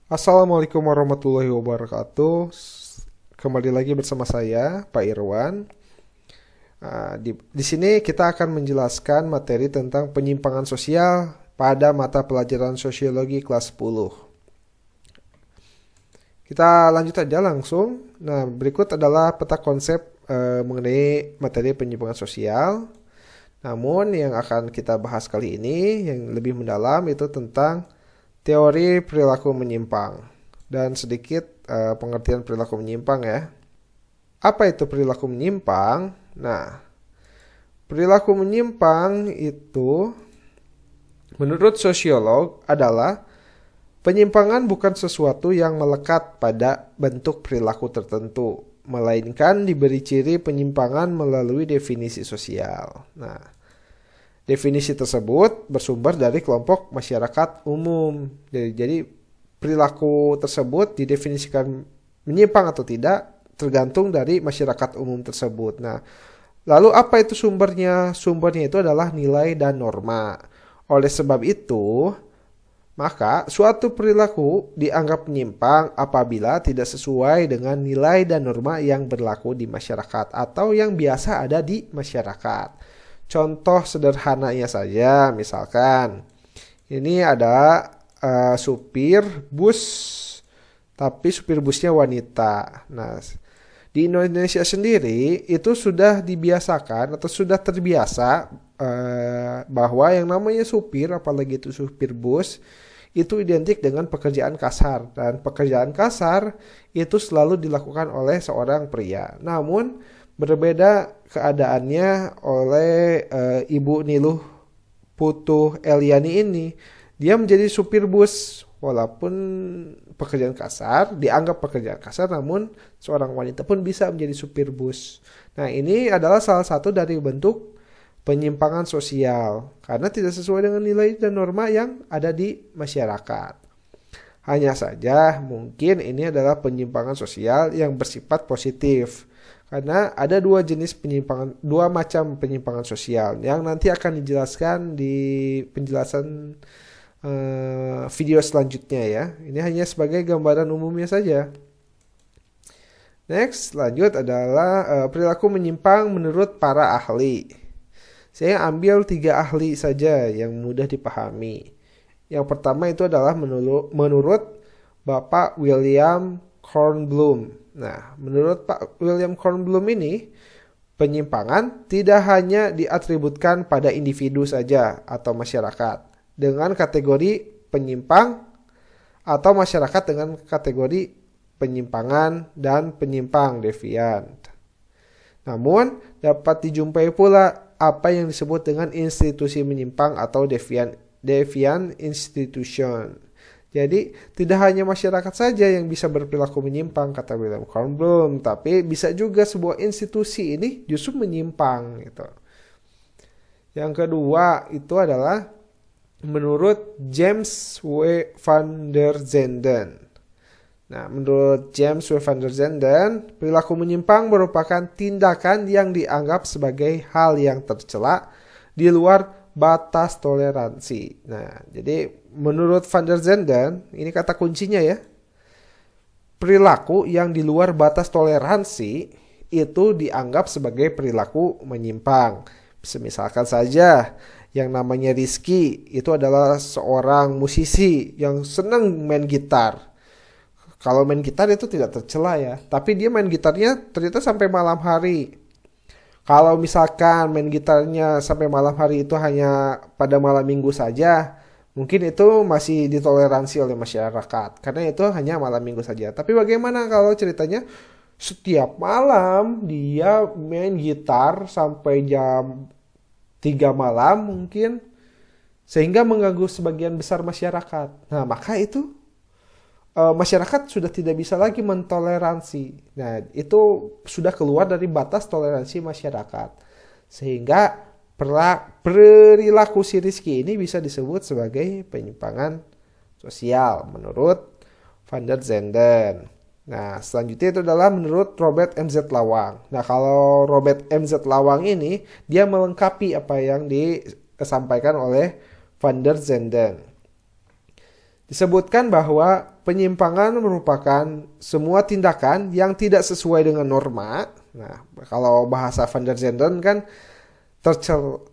Assalamualaikum warahmatullahi wabarakatuh. Kembali lagi bersama saya, Pak Irwan. Di sini kita akan menjelaskan materi tentang penyimpangan sosial pada mata pelajaran sosiologi kelas 10. Kita lanjut aja langsung. Nah, berikut adalah peta konsep mengenai materi penyimpangan sosial. Namun yang akan kita bahas kali ini yang lebih mendalam itu tentang teori perilaku menyimpang dan sedikit pengertian perilaku menyimpang ya. Apa itu perilaku menyimpang? Nah, perilaku menyimpang itu menurut sosiolog adalah penyimpangan bukan sesuatu yang melekat pada bentuk perilaku tertentu, melainkan diberi ciri penyimpangan melalui definisi sosial. Nah, definisi tersebut bersumber dari kelompok masyarakat umum. Jadi perilaku tersebut didefinisikan menyimpang atau tidak tergantung dari masyarakat umum tersebut. Nah, lalu apa itu sumbernya? Sumbernya itu adalah nilai dan norma. Oleh sebab itu, maka suatu perilaku dianggap menyimpang apabila tidak sesuai dengan nilai dan norma yang berlaku di masyarakat atau yang biasa ada di masyarakat. Contoh sederhananya saja, misalkan ini ada supir bus, tapi supir busnya wanita. Nah, di Indonesia sendiri itu sudah dibiasakan atau sudah terbiasa bahwa yang namanya supir, apalagi itu supir bus, itu identik dengan pekerjaan kasar. Dan pekerjaan kasar itu selalu dilakukan oleh seorang pria. Namun, berbeda keadaannya oleh Ibu Niluh Putuh Eliani ini. Dia menjadi supir bus walaupun pekerjaan kasar, dianggap pekerjaan kasar, namun seorang wanita pun bisa menjadi supir bus. Nah, ini adalah salah satu dari bentuk penyimpangan sosial karena tidak sesuai dengan nilai dan norma yang ada di masyarakat. Hanya saja mungkin ini adalah penyimpangan sosial yang bersifat positif. Karena ada dua macam penyimpangan sosial yang nanti akan dijelaskan di penjelasan video selanjutnya ya. Ini hanya sebagai gambaran umumnya saja. Next, lanjut adalah perilaku menyimpang menurut para ahli. Saya ambil 3 ahli saja yang mudah dipahami. Yang pertama itu adalah menurut Bapak William Kornblum. Nah, menurut Pak William Kornblum ini, penyimpangan tidak hanya diatributkan pada individu saja atau masyarakat dengan kategori penyimpang atau masyarakat dengan kategori penyimpangan dan penyimpang deviant. Namun, dapat dijumpai pula apa yang disebut dengan institusi menyimpang atau deviant institution. Jadi tidak hanya masyarakat saja yang bisa berperilaku menyimpang kata William Kornblum, tapi bisa juga sebuah institusi ini justru menyimpang gitu. Yang kedua itu adalah menurut James W. van der Zenden. Nah, menurut James W. van der Zenden, perilaku menyimpang merupakan tindakan yang dianggap sebagai hal yang tercela di luar batas toleransi. Nah, jadi menurut van der Zenden, ini kata kuncinya ya. Perilaku yang di luar batas toleransi itu dianggap sebagai perilaku menyimpang. Misalkan saja yang namanya Rizky itu adalah seorang musisi yang senang main gitar. Kalau main gitar itu tidak tercela ya, tapi dia main gitarnya ternyata sampai malam hari. Kalau misalkan main gitarnya sampai malam hari itu hanya pada malam minggu saja, mungkin itu masih ditoleransi oleh masyarakat. Karena itu hanya malam minggu saja. Tapi bagaimana kalau ceritanya setiap malam dia main gitar sampai jam 3 malam mungkin. Sehingga mengganggu sebagian besar masyarakat. Nah, maka itu masyarakat sudah tidak bisa lagi mentoleransi. Nah, itu sudah keluar dari batas toleransi masyarakat. Sehingga perilaku si Rizky ini bisa disebut sebagai penyimpangan sosial menurut van der Zenden. Nah, selanjutnya itu adalah menurut Robert M.Z. Lawang. Nah, kalau Robert M.Z. Lawang ini, dia melengkapi apa yang disampaikan oleh van der Zenden. disebutkan bahwa penyimpangan merupakan semua tindakan yang tidak sesuai dengan norma. Nah, kalau bahasa Van der Zenden kan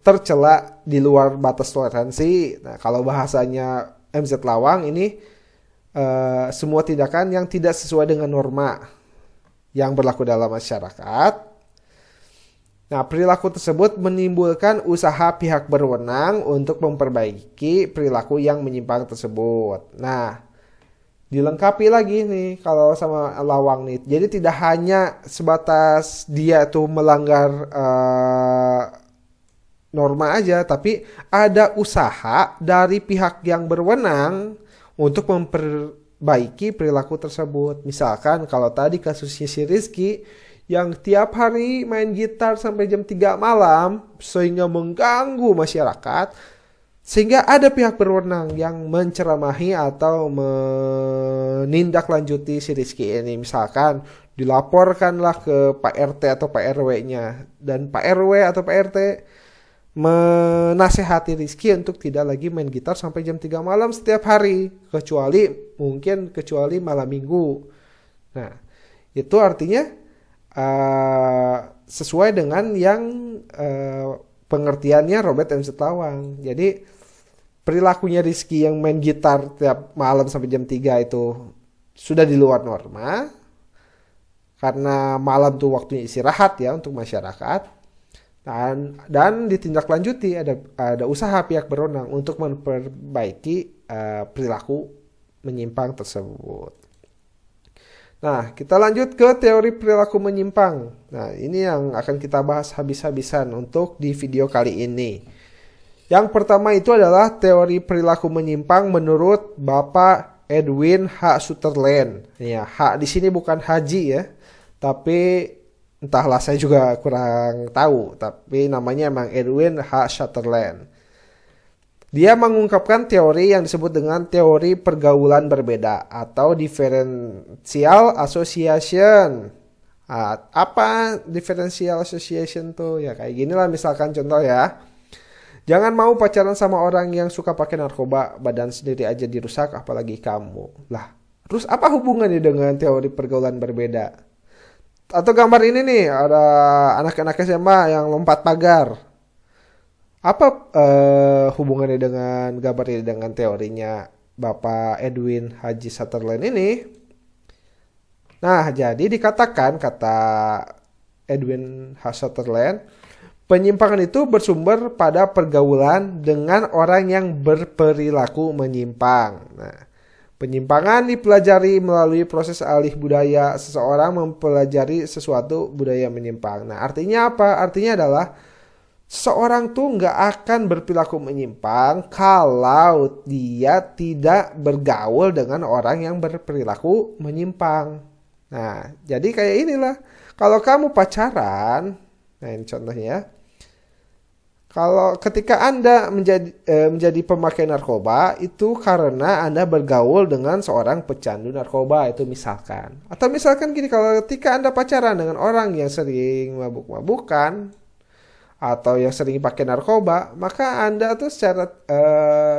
tercela di luar batas toleransi. Nah, kalau bahasanya MZ Lawang ini semua tindakan yang tidak sesuai dengan norma yang berlaku dalam masyarakat. Nah, perilaku tersebut menimbulkan usaha pihak berwenang untuk memperbaiki perilaku yang menyimpang tersebut. Nah, dilengkapi lagi nih kalau sama Lawang nih. Jadi tidak hanya sebatas dia tuh melanggar norma aja, tapi ada usaha dari pihak yang berwenang untuk memperbaiki perilaku tersebut. Misalkan kalau tadi kasusnya si Rizky yang tiap hari main gitar sampai jam 3 malam sehingga mengganggu masyarakat, sehingga ada pihak berwenang yang menceramahi atau menindaklanjuti si Rizky ini. Misalkan dilaporkanlah ke Pak RT atau Pak RW-nya, dan Pak RW atau Pak RT menasehati Rizky untuk tidak lagi main gitar sampai jam 3 malam setiap hari, kecuali malam minggu. Nah, itu artinya sesuai dengan yang pengertiannya Robert MZ Lawang. Jadi perilakunya Rizky yang main gitar tiap malam sampai jam 3 itu sudah di luar norma, karena malam tuh waktunya istirahat ya untuk masyarakat, dan ditindaklanjuti, ada usaha pihak berwenang untuk memperbaiki perilaku menyimpang tersebut. Nah, kita lanjut ke teori perilaku menyimpang. Nah, ini yang akan kita bahas habis-habisan untuk di video kali ini. Yang pertama itu adalah teori perilaku menyimpang menurut Bapak Edwin H. Sutherland. Ya, H di sini bukan Haji ya, tapi entahlah, saya juga kurang tahu. Tapi namanya emang Edwin H. Sutherland. Dia mengungkapkan teori yang disebut dengan teori pergaulan berbeda atau differential association. Apa differential association tuh? Ya kayak gini lah, misalkan contoh ya. Jangan mau pacaran sama orang yang suka pakai narkoba, badan sendiri aja dirusak apalagi kamu. Lah, terus apa hubungannya dengan teori pergaulan berbeda? Atau gambar ini nih, ada anak-anak SMA yang lompat pagar. Apa hubungannya dengan gambar ini dengan teorinya Bapak Edwin Haji Sutherland ini? Nah, jadi dikatakan, kata Edwin H. Sutherland, penyimpangan itu bersumber pada pergaulan dengan orang yang berperilaku menyimpang. Nah, penyimpangan dipelajari melalui proses alih budaya. Seseorang mempelajari sesuatu budaya menyimpang. Nah, artinya apa? Artinya adalah seorang tuh nggak akan berperilaku menyimpang kalau dia tidak bergaul dengan orang yang berperilaku menyimpang. Nah, jadi kayak inilah. Kalau kamu pacaran, nah ini contohnya. Kalau ketika Anda menjadi pemakai narkoba, itu karena Anda bergaul dengan seorang pecandu narkoba, itu misalkan. Atau misalkan gini, kalau ketika Anda pacaran dengan orang yang sering mabuk-mabukan, atau yang sering pakai narkoba, maka Anda tuh secara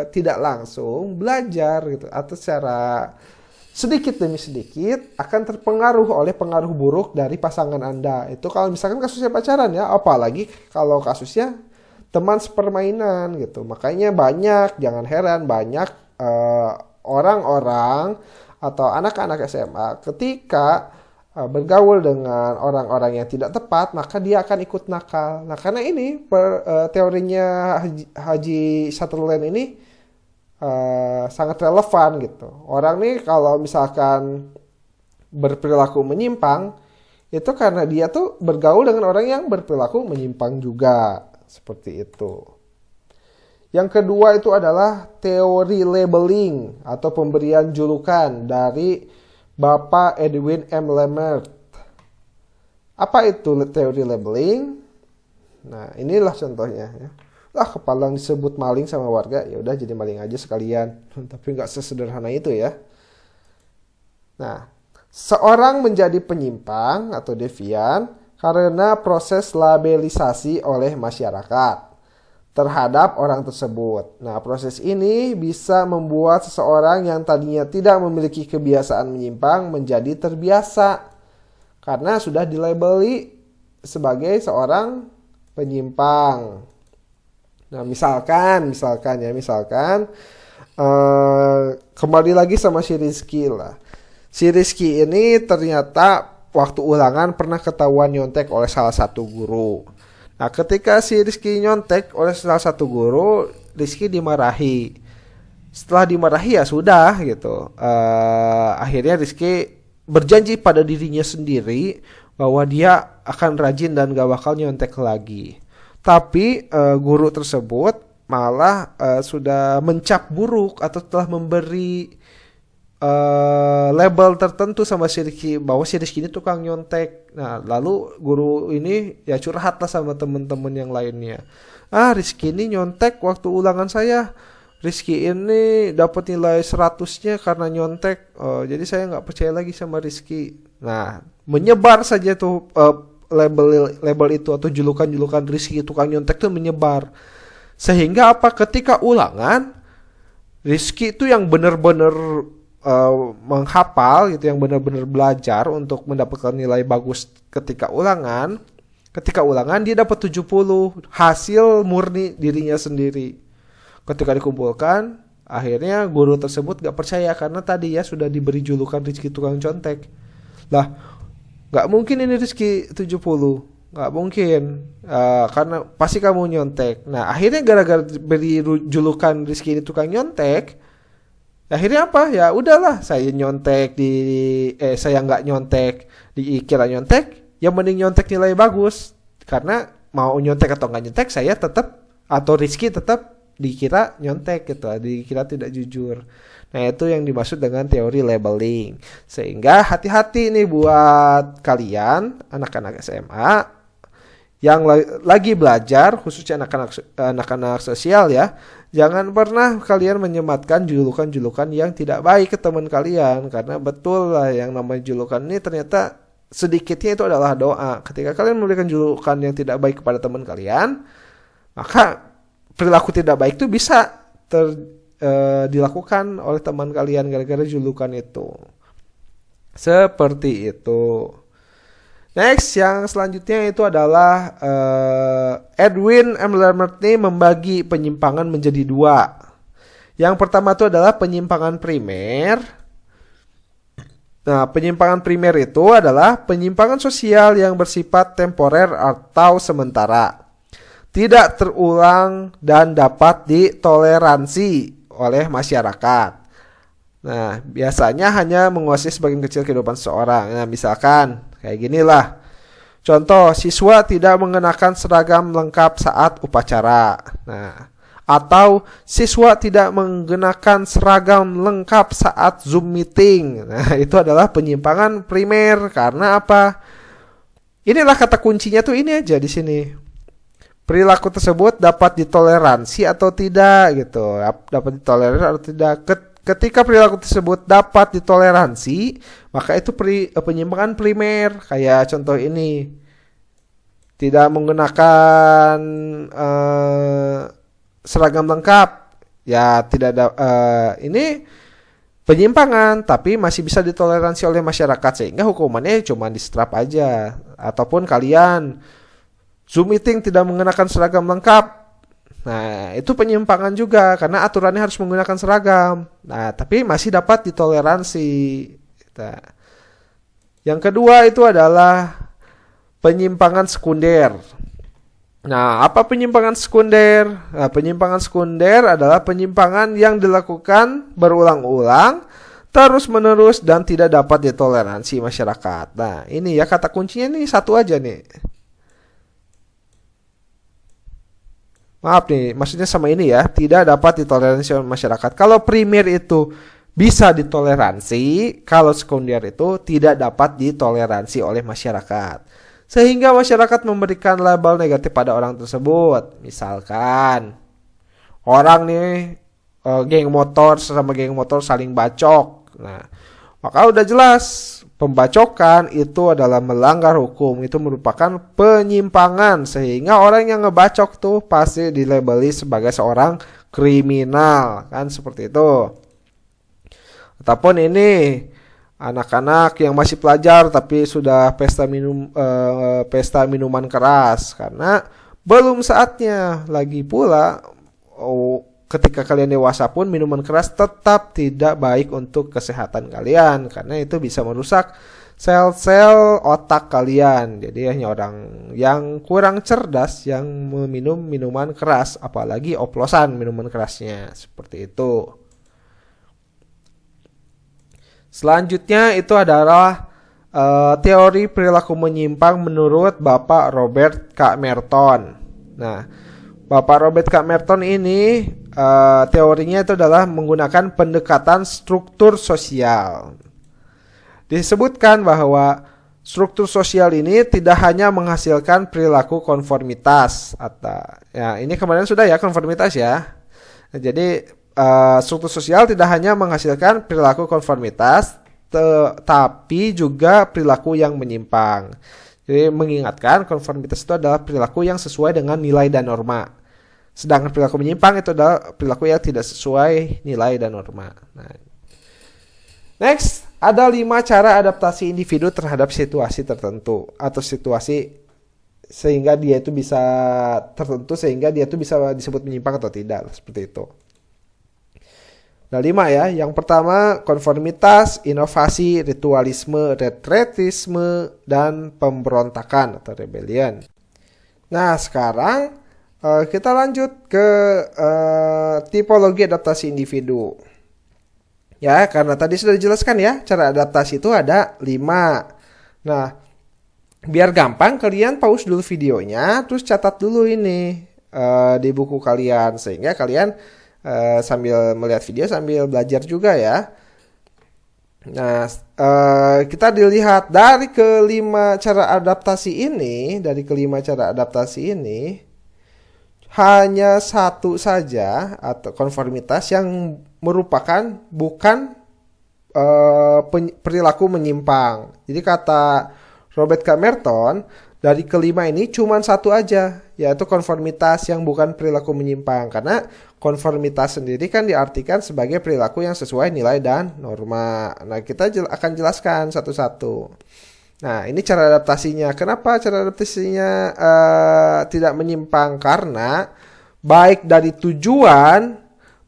tidak langsung belajar gitu, atau secara sedikit demi sedikit akan terpengaruh oleh pengaruh buruk dari pasangan Anda. Itu kalau misalkan kasusnya pacaran ya, apalagi kalau kasusnya teman sepermainan gitu. Makanya jangan heran banyak orang-orang atau anak-anak SMA ketika bergaul dengan orang-orang yang tidak tepat, maka dia akan ikut nakal. Nah, karena ini teorinya Haji Sutherland ini sangat relevan gitu. Orang nih kalau misalkan berperilaku menyimpang, itu karena dia tuh bergaul dengan orang yang berperilaku menyimpang juga. Seperti itu. Yang kedua itu adalah teori labeling atau pemberian julukan dari Bapak Edwin M. Lemert. Apa itu teori labeling? Nah, inilah contohnya ya. Kepala disebut maling sama warga, ya udah jadi maling aja sekalian. Tapi nggak sesederhana itu ya. Nah, seorang menjadi penyimpang atau devian karena proses labelisasi oleh masyarakat. terhadap orang tersebut. Nah, proses ini bisa membuat seseorang yang tadinya tidak memiliki kebiasaan menyimpang menjadi terbiasa karena sudah dilabeli sebagai seorang penyimpang. Nah, misalkan kembali lagi sama si Rizky lah. Si Rizky ini ternyata waktu ulangan pernah ketahuan nyontek oleh salah satu guru. Nah, ketika si Rizky nyontek oleh salah satu guru, Rizky dimarahi. Setelah dimarahi ya sudah gitu. Akhirnya Rizky berjanji pada dirinya sendiri bahwa dia akan rajin dan gak bakal nyontek lagi. Tapi guru tersebut malah sudah mencap buruk atau telah memberi label tertentu sama si Rizky bahwa si Rizky ini tukang nyontek. Nah, lalu guru ini ya curhat lah sama teman-teman yang lainnya. Rizky ini nyontek waktu ulangan saya. Rizky ini dapat nilai 100-nya karena nyontek. Jadi saya nggak percaya lagi sama Rizky. Nah, menyebar saja tuh label itu atau julukan-julukan Rizky tukang nyontek tuh menyebar. Sehingga apa? Ketika ulangan, Rizky itu yang benar-benar menghafal gitu, yang benar-benar belajar untuk mendapatkan nilai bagus ketika ulangan dia dapat 70, hasil murni dirinya sendiri. Ketika dikumpulkan, akhirnya guru tersebut gak percaya karena tadi ya sudah diberi julukan Rizky tukang contek. Lah, gak mungkin ini Rizky 70, gak mungkin, karena pasti kamu nyontek. Nah, akhirnya gara-gara beri julukan Rizky ini tukang nyontek, akhirnya apa? Ya udahlah, saya nggak nyontek dikira nyontek, yang mending nyontek nilai bagus. Karena mau nyontek atau nggak nyontek, saya tetap atau Rizky tetap dikira nyontek gitu, dikira tidak jujur. Nah, itu yang dimaksud dengan teori labeling. Sehingga hati-hati nih buat kalian anak-anak SMA yang lagi belajar, khususnya anak-anak sosial ya. Jangan pernah kalian menyematkan julukan-julukan yang tidak baik ke teman kalian. Karena betul lah yang namanya julukan ini ternyata sedikitnya itu adalah doa. Ketika kalian memberikan julukan yang tidak baik kepada teman kalian, maka perilaku tidak baik itu bisa dilakukan oleh teman kalian gara-gara julukan itu. Seperti itu. Next, yang selanjutnya itu adalah Edwin M. Lamartine membagi penyimpangan menjadi dua. Yang pertama itu adalah penyimpangan primer. Nah, penyimpangan primer itu adalah penyimpangan sosial yang bersifat temporer atau sementara, tidak terulang dan dapat ditoleransi oleh masyarakat. Nah, biasanya hanya menguasai sebagian kecil kehidupan seseorang. Nah, misalkan kayak ginilah. Contoh, siswa tidak mengenakan seragam lengkap saat upacara. Nah, atau siswa tidak mengenakan seragam lengkap saat Zoom meeting. Nah, itu adalah penyimpangan primer. Karena apa? Inilah kata kuncinya tuh ini aja di sini. Perilaku tersebut dapat ditoleransi atau tidak gitu. Dapat ditoleransi atau tidak. Ketika perilaku tersebut dapat ditoleransi, maka itu penyimpangan primer. Kayak contoh ini, tidak menggunakan seragam lengkap, ya tidak ada. Ini penyimpangan, tapi masih bisa ditoleransi oleh masyarakat sehingga hukumannya cuma di-strap aja. Ataupun kalian Zoom meeting tidak mengenakan seragam lengkap. Nah, itu penyimpangan juga karena aturannya harus menggunakan seragam. Nah, tapi masih dapat ditoleransi. Nah, yang kedua itu adalah penyimpangan sekunder. Nah, apa penyimpangan sekunder? Nah, penyimpangan sekunder adalah penyimpangan yang dilakukan berulang-ulang, terus-menerus dan tidak dapat ditoleransi masyarakat. Nah, ini ya kata kuncinya nih satu aja nih. Maaf nih, maksudnya sama ini ya, tidak dapat ditoleransi oleh masyarakat. Kalau primer itu bisa ditoleransi, kalau sekunder itu tidak dapat ditoleransi oleh masyarakat. Sehingga masyarakat memberikan label negatif pada orang tersebut. Misalkan, orang nih, geng motor sama geng motor saling bacok. Nah, maka udah jelas pembacokan itu adalah melanggar hukum, itu merupakan penyimpangan, sehingga orang yang ngebacok tuh pasti dilabeli sebagai seorang kriminal, kan seperti itu. Ataupun ini anak-anak yang masih pelajar tapi sudah pesta minuman keras, karena belum saatnya. Lagi pula ketika kalian dewasa pun minuman keras tetap tidak baik untuk kesehatan kalian, karena itu bisa merusak sel-sel otak kalian. Jadi hanya orang yang kurang cerdas yang meminum minuman keras, apalagi oplosan minuman kerasnya, seperti itu. Selanjutnya itu adalah teori perilaku menyimpang menurut Bapak Robert K. Merton. Nah, Bapak Robert K. Merton ini teorinya itu adalah menggunakan pendekatan struktur sosial. Disebutkan bahwa struktur sosial ini tidak hanya menghasilkan perilaku konformitas, atau ya ini kemarin sudah ya konformitas ya. Nah, jadi struktur sosial tidak hanya menghasilkan perilaku konformitas, tapi juga perilaku yang menyimpang. Jadi mengingatkan konformitas itu adalah perilaku yang sesuai dengan nilai dan norma. Sedangkan perilaku menyimpang itu adalah perilaku yang tidak sesuai nilai dan norma. Nah, next, ada 5 cara adaptasi individu terhadap situasi tertentu atau situasi sehingga dia itu bisa tertentu sehingga dia itu bisa disebut menyimpang atau tidak, seperti itu. Nah, 5 ya. Yang pertama, konformitas, inovasi, ritualisme, retretisme, dan pemberontakan atau rebellion. Nah, sekarang kita lanjut ke tipologi adaptasi individu. Ya, karena tadi sudah dijelaskan ya, cara adaptasi itu ada 5. Nah, biar gampang kalian pause dulu videonya, terus catat dulu ini di buku kalian, sehingga kalian sambil melihat video sambil belajar juga ya. Nah, kita dilihat dari kelima cara adaptasi ini, hanya satu saja atau konformitas yang merupakan bukan perilaku menyimpang. Jadi kata Robert K. Merton, dari kelima ini cuma satu aja, yaitu konformitas yang bukan perilaku menyimpang. Karena konformitas sendiri kan diartikan sebagai perilaku yang sesuai nilai dan norma. Nah, kita akan jelaskan satu-satu. Nah, ini cara adaptasinya. Kenapa cara adaptasinya tidak menyimpang? Karena baik dari tujuan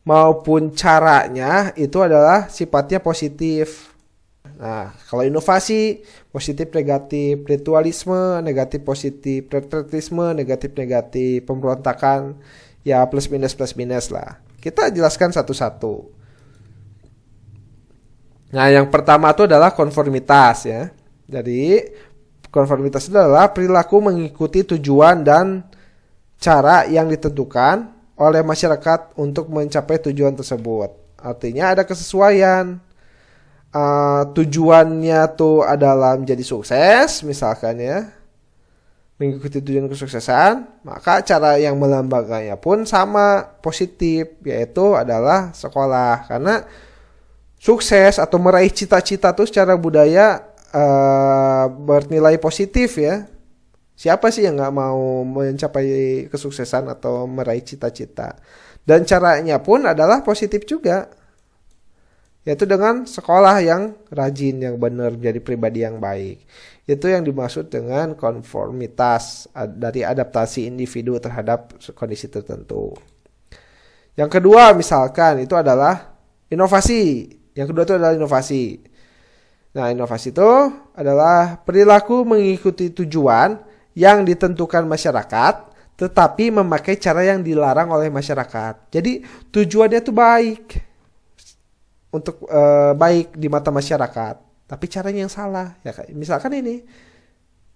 maupun caranya itu adalah sifatnya positif. Nah, kalau inovasi positif negatif, ritualisme negatif positif, retretisme negatif negatif, pemberontakan ya plus minus lah. Kita jelaskan satu-satu. Nah, yang pertama itu adalah konformitas ya. Jadi konformitas itu adalah perilaku mengikuti tujuan dan cara yang ditentukan oleh masyarakat untuk mencapai tujuan tersebut. Artinya ada kesesuaian. Tujuannya tuh adalah menjadi sukses, misalkan ya, mengikuti tujuan kesuksesan, maka cara yang melambangkannya pun sama, positif, yaitu adalah sekolah. Karena sukses atau meraih cita-cita tuh secara budaya bernilai positif ya. Siapa sih yang gak mau mencapai kesuksesan atau meraih cita-cita? Dan caranya pun adalah positif juga, yaitu dengan sekolah yang rajin, yang benar, jadi pribadi yang baik. Itu yang dimaksud dengan konformitas dari adaptasi individu terhadap kondisi tertentu. Yang kedua misalkan itu adalah inovasi. Yang kedua itu adalah inovasi. Nah, inovasi itu adalah perilaku mengikuti tujuan yang ditentukan masyarakat, tetapi memakai cara yang dilarang oleh masyarakat. Jadi tujuannya itu baik, untuk baik di mata masyarakat, tapi caranya yang salah ya. Misalkan ini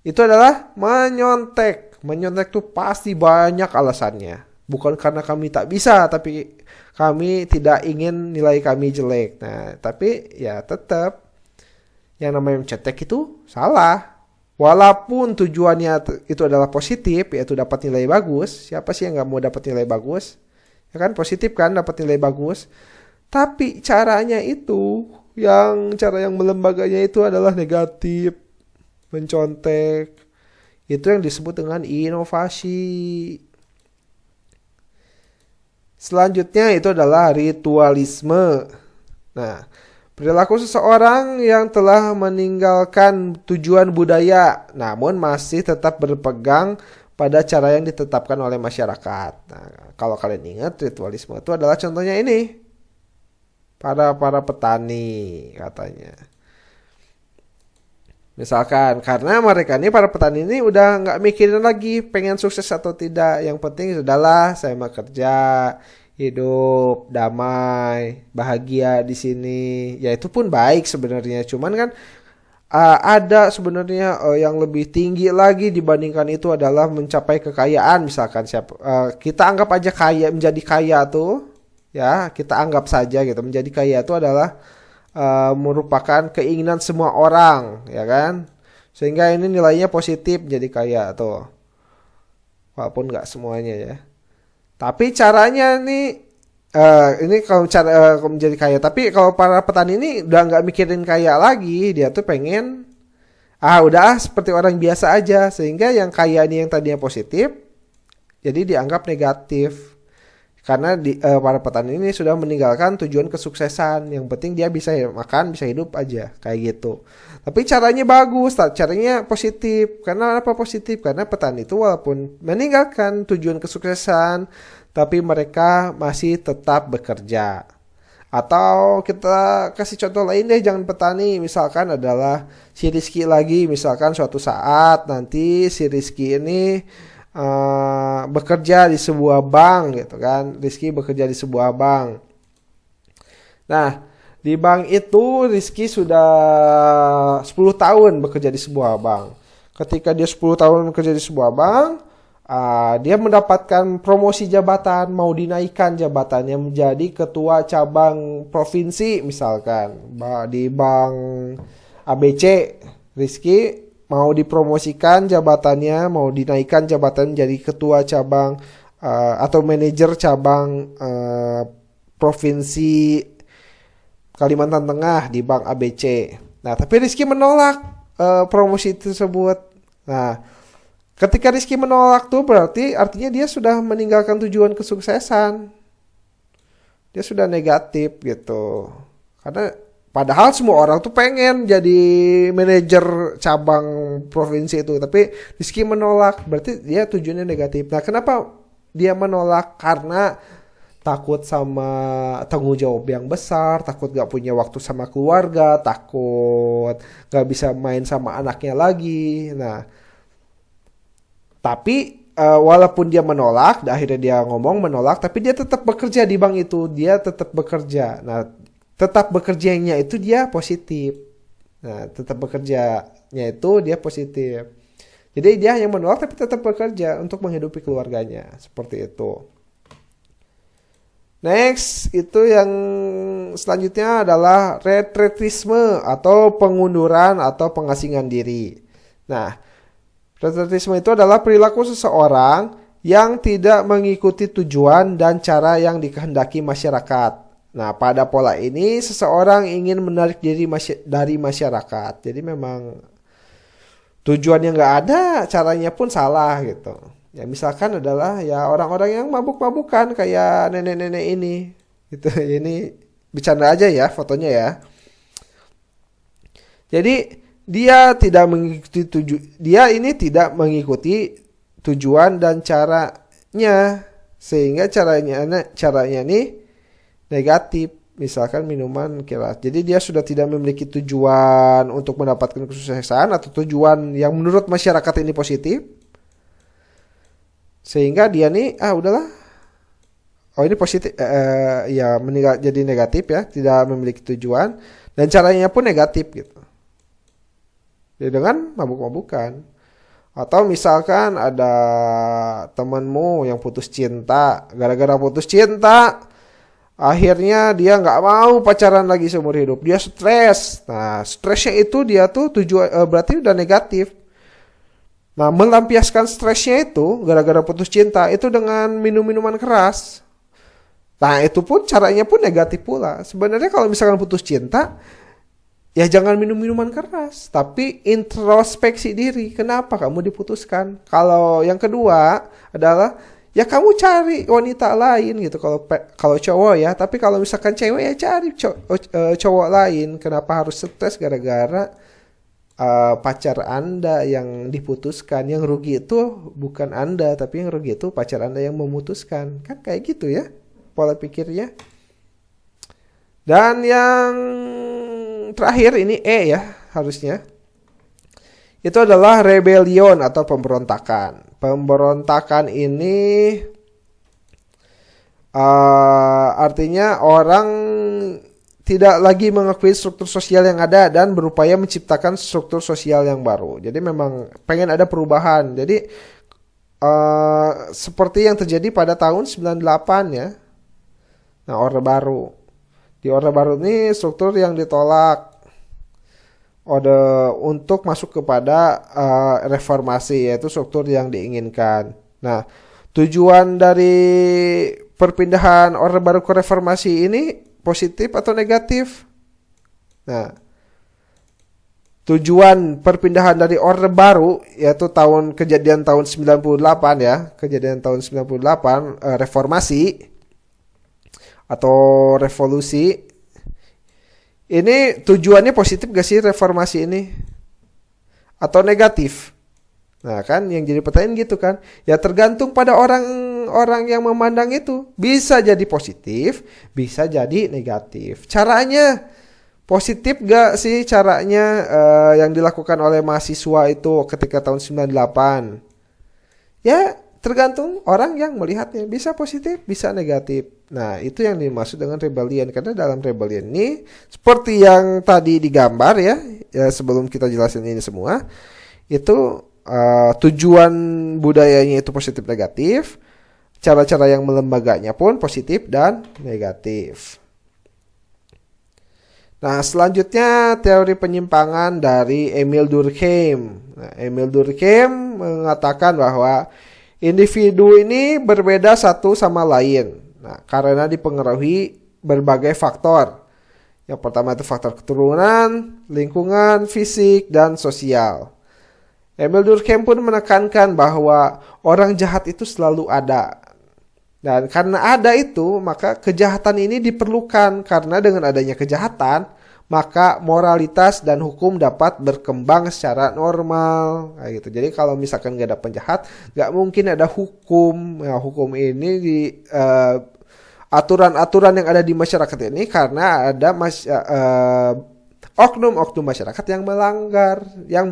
itu adalah menyontek tuh pasti banyak alasannya, bukan karena kami tak bisa, tapi kami tidak ingin nilai kami jelek. Nah, tapi ya tetap yang namanya mencetek itu salah, walaupun tujuannya itu adalah positif, yaitu dapat nilai bagus. Siapa sih yang nggak mau dapat nilai bagus? Ya kan, positif kan, dapat nilai bagus. Tapi caranya itu yang cara yang melembaganya itu adalah negatif, mencontek. Itu yang disebut dengan inovasi. Selanjutnya itu adalah ritualisme. Nah, perilaku seseorang yang telah meninggalkan tujuan budaya namun masih tetap berpegang pada cara yang ditetapkan oleh masyarakat. Nah, kalau kalian ingat, ritualisme itu adalah contohnya ini. Para petani katanya. Misalkan karena mereka ini para petani ini udah nggak mikirin lagi pengen sukses atau tidak. Yang penting sudahlah saya mau kerja, hidup damai, bahagia di sini. Ya itu pun baik sebenarnya. Cuman kan ada sebenarnya yang lebih tinggi lagi dibandingkan itu adalah mencapai kekayaan. Misalkan kita anggap aja kaya, menjadi kaya tuh ya kita anggap saja gitu, menjadi kaya itu adalah merupakan keinginan semua orang, ya kan? Sehingga ini nilainya positif jadi kaya tuh. Walaupun nggak semuanya ya. Tapi caranya nih, ini kalau cara menjadi kaya. Tapi kalau para petani ini udah nggak mikirin kaya lagi, dia tuh pengen, udah seperti orang biasa aja. Sehingga yang kaya ini yang tadinya positif, jadi dianggap negatif. Karena para petani ini sudah meninggalkan tujuan kesuksesan. Yang penting dia bisa makan, bisa hidup aja. Kayak gitu. Tapi caranya bagus. Caranya positif. Karena apa positif? Karena petani itu walaupun meninggalkan tujuan kesuksesan, tapi mereka masih tetap bekerja. Atau kita kasih contoh lain deh, jangan petani. Misalkan adalah si Rizky lagi. Misalkan suatu saat nanti si Rizky ini bekerja di sebuah bank gitu kan. Rizky bekerja di sebuah bank. Nah, di bank itu Rizky sudah 10 tahun bekerja di sebuah bank. Ketika dia 10 tahun bekerja di sebuah bank, dia mendapatkan promosi jabatan, mau dinaikkan jabatannya menjadi ketua cabang provinsi misalkan. Di bank ABC, Rizky mau dipromosikan jabatannya, mau dinaikkan jabatan jadi ketua cabang atau manajer cabang provinsi Kalimantan Tengah di Bank ABC. Nah, tapi Rizky menolak promosi tersebut. Nah, ketika Rizky menolak tuh berarti artinya dia sudah meninggalkan tujuan kesuksesan. Dia sudah negatif gitu. Karena padahal semua orang tuh pengen jadi manajer cabang provinsi itu. Tapi Rizky menolak. Berarti dia tujuannya negatif. Nah, kenapa dia menolak? Karena takut sama tanggung jawab yang besar. Takut gak punya waktu sama keluarga. Takut gak bisa main sama anaknya lagi. Nah, tapi walaupun dia menolak, akhirnya dia ngomong menolak. Tapi dia tetap bekerja di bank itu. Dia tetap bekerja. Nah, tetap bekerjanya itu dia positif. Nah, tetap bekerjanya itu dia positif. Jadi dia hanya menolak tapi tetap bekerja untuk menghidupi keluarganya. Seperti itu. Next, itu yang selanjutnya adalah retretisme atau pengunduran atau pengasingan diri. Nah, retretisme itu adalah perilaku seseorang yang tidak mengikuti tujuan dan cara yang dikehendaki masyarakat. Nah, pada pola ini seseorang ingin menarik diri dari masyarakat. Jadi memang tujuannya nggak ada, caranya pun salah gitu. Ya misalkan adalah ya orang-orang yang mabuk-mabukan kayak nenek-nenek ini. Gitu. Ini bercanda aja ya fotonya ya. Jadi dia ini tidak mengikuti tujuan dan caranya, sehingga caranya nih negatif, misalkan minuman keras. Jadi dia sudah tidak memiliki tujuan untuk mendapatkan kesuksesan atau tujuan yang menurut masyarakat ini positif. Sehingga dia nih udahlah. Oh ini positif ya jadi negatif ya, tidak memiliki tujuan dan caranya pun negatif gitu. Ya dengan mabuk-mabukan. Atau misalkan ada temanmu yang putus cinta, gara-gara putus cinta akhirnya dia nggak mau pacaran lagi seumur hidup. Dia stres. Nah, stresnya itu dia tuh berarti udah negatif. Nah, melampiaskan stresnya itu gara-gara putus cinta itu dengan minum-minuman keras. Nah, itu pun caranya pun negatif pula. Sebenarnya kalau misalkan putus cinta, ya jangan minum minuman keras, tapi introspeksi diri. Kenapa kamu diputuskan? Kalau yang kedua adalah ya kamu cari wanita lain gitu. Kalau cowok ya, tapi kalau misalkan cewek ya cari cowok lain. Kenapa harus stres gara-gara pacar Anda yang diputuskan? Yang rugi itu bukan Anda, tapi yang rugi itu pacar Anda yang memutuskan. Kan kayak gitu ya pola pikirnya. Dan yang terakhir ini E ya harusnya. Itu adalah rebellion atau pemberontakan. Pemberontakan ini artinya orang tidak lagi mengakui struktur sosial yang ada dan berupaya menciptakan struktur sosial yang baru. Jadi memang pengen ada perubahan. Jadi seperti yang terjadi pada tahun 98 ya. Nah, Orde Baru. Di Orde Baru ini struktur yang ditolak untuk masuk kepada reformasi, yaitu struktur yang diinginkan. Nah, tujuan dari perpindahan Orde Baru ke reformasi ini positif atau negatif? Nah, tujuan perpindahan dari Orde Baru yaitu kejadian tahun 98 ya, kejadian tahun 98 reformasi atau revolusi. Ini tujuannya positif gak sih reformasi ini? Atau negatif? Nah kan yang jadi pertanyaan gitu kan. Ya tergantung pada orang yang memandang itu. Bisa jadi positif, bisa jadi negatif. Caranya positif gak sih caranya yang dilakukan oleh mahasiswa itu ketika tahun 98? Ya tergantung orang yang melihatnya. Bisa positif, bisa negatif. Nah, itu yang dimaksud dengan rebellion. Karena dalam rebellion ini, seperti yang tadi digambar ya sebelum kita jelasin ini semua, itu tujuan budayanya itu positif negatif, cara-cara yang melembaganya pun positif dan negatif. Nah, selanjutnya teori penyimpangan dari Emil Durkheim. Nah, Emil Durkheim mengatakan bahwa individu ini berbeda satu sama lain. Nah, karena dipengaruhi berbagai faktor. Yang pertama itu faktor keturunan, lingkungan, fisik, dan sosial. Emil Durkheim pun menekankan bahwa orang jahat itu selalu ada. Dan karena ada itu, maka kejahatan ini diperlukan. Karena dengan adanya kejahatan, maka moralitas dan hukum dapat berkembang secara normal. Kayak gitu. Jadi kalau misalkan gak ada penjahat, gak mungkin ada hukum. Ya, hukum ini di aturan-aturan yang ada di masyarakat ini karena ada oknum-oknum masyarakat yang melanggar, yang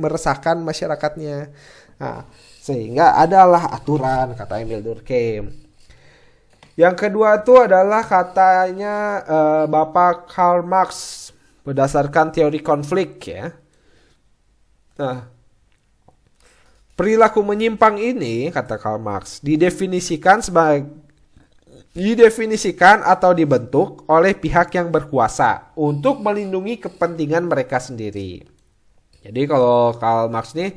meresahkan masyarakatnya. Nah, sehingga adalah aturan, kata Emil Durkheim. Yang kedua itu adalah katanya Bapak Karl Marx berdasarkan teori konflik ya. Nah, perilaku menyimpang ini kata Karl Marx didefinisikan atau dibentuk oleh pihak yang berkuasa untuk melindungi kepentingan mereka sendiri. Jadi kalau Karl Marx ini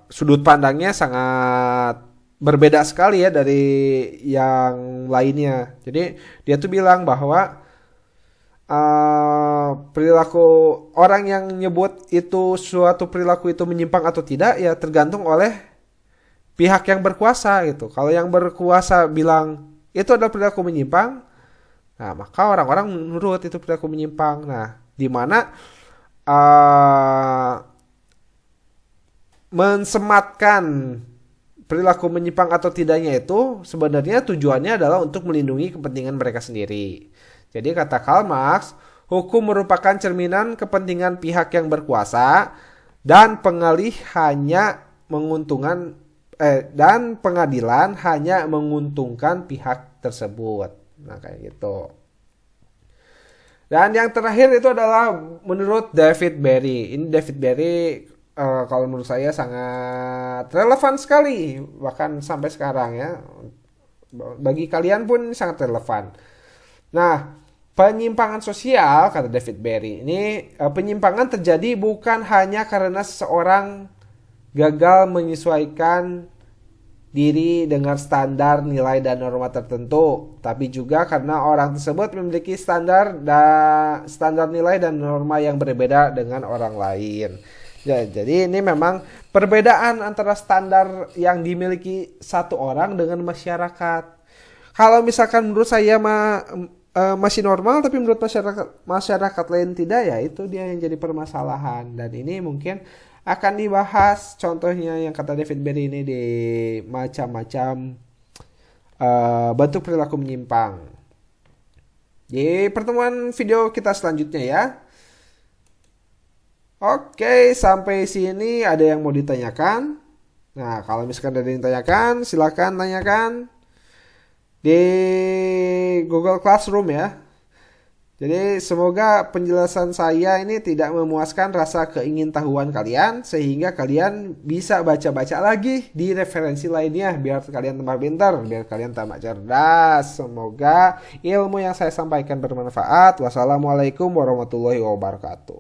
sudut pandangnya sangat berbeda sekali ya dari yang lainnya. Jadi dia tuh bilang bahwa perilaku orang yang nyebut itu suatu perilaku itu menyimpang atau tidak ya tergantung oleh pihak yang berkuasa gitu. Kalau yang berkuasa bilang itu adalah perilaku menyimpang, nah maka orang-orang menurut itu perilaku menyimpang. Nah, di mana mensematkan perilaku menyimpang atau tidaknya itu sebenarnya tujuannya adalah untuk melindungi kepentingan mereka sendiri. Jadi kata Karl Marx, hukum merupakan cerminan kepentingan pihak yang berkuasa dan dan pengadilan hanya menguntungkan pihak tersebut. Nah kayak gitu. Dan yang terakhir itu adalah menurut David Berry. Ini David Berry kalau menurut saya sangat relevan sekali bahkan sampai sekarang ya. Bagi kalian pun sangat relevan. Nah, penyimpangan sosial kata David Berry ini penyimpangan terjadi bukan hanya karena seseorang gagal menyesuaikan diri dengan standar nilai dan norma tertentu, tapi juga karena orang tersebut memiliki standar nilai dan norma yang berbeda dengan orang lain. Ya, jadi ini memang perbedaan antara standar yang dimiliki satu orang dengan masyarakat. Kalau misalkan menurut saya masih normal, tapi menurut masyarakat lain tidak, ya itu dia yang jadi permasalahan. Dan ini mungkin akan dibahas contohnya yang kata David Berry ini di macam-macam bentuk perilaku menyimpang di pertemuan video kita selanjutnya ya. Oke, sampai sini ada yang mau ditanyakan? Nah, kalau misalkan ada yang ditanyakan, silakan tanyakan di Google Classroom ya. Jadi semoga penjelasan saya ini tidak memuaskan rasa keingintahuan kalian, sehingga kalian bisa baca-baca lagi di referensi lainnya biar kalian tambah pintar, biar kalian tambah cerdas. Semoga ilmu yang saya sampaikan bermanfaat. Wassalamualaikum warahmatullahi wabarakatuh.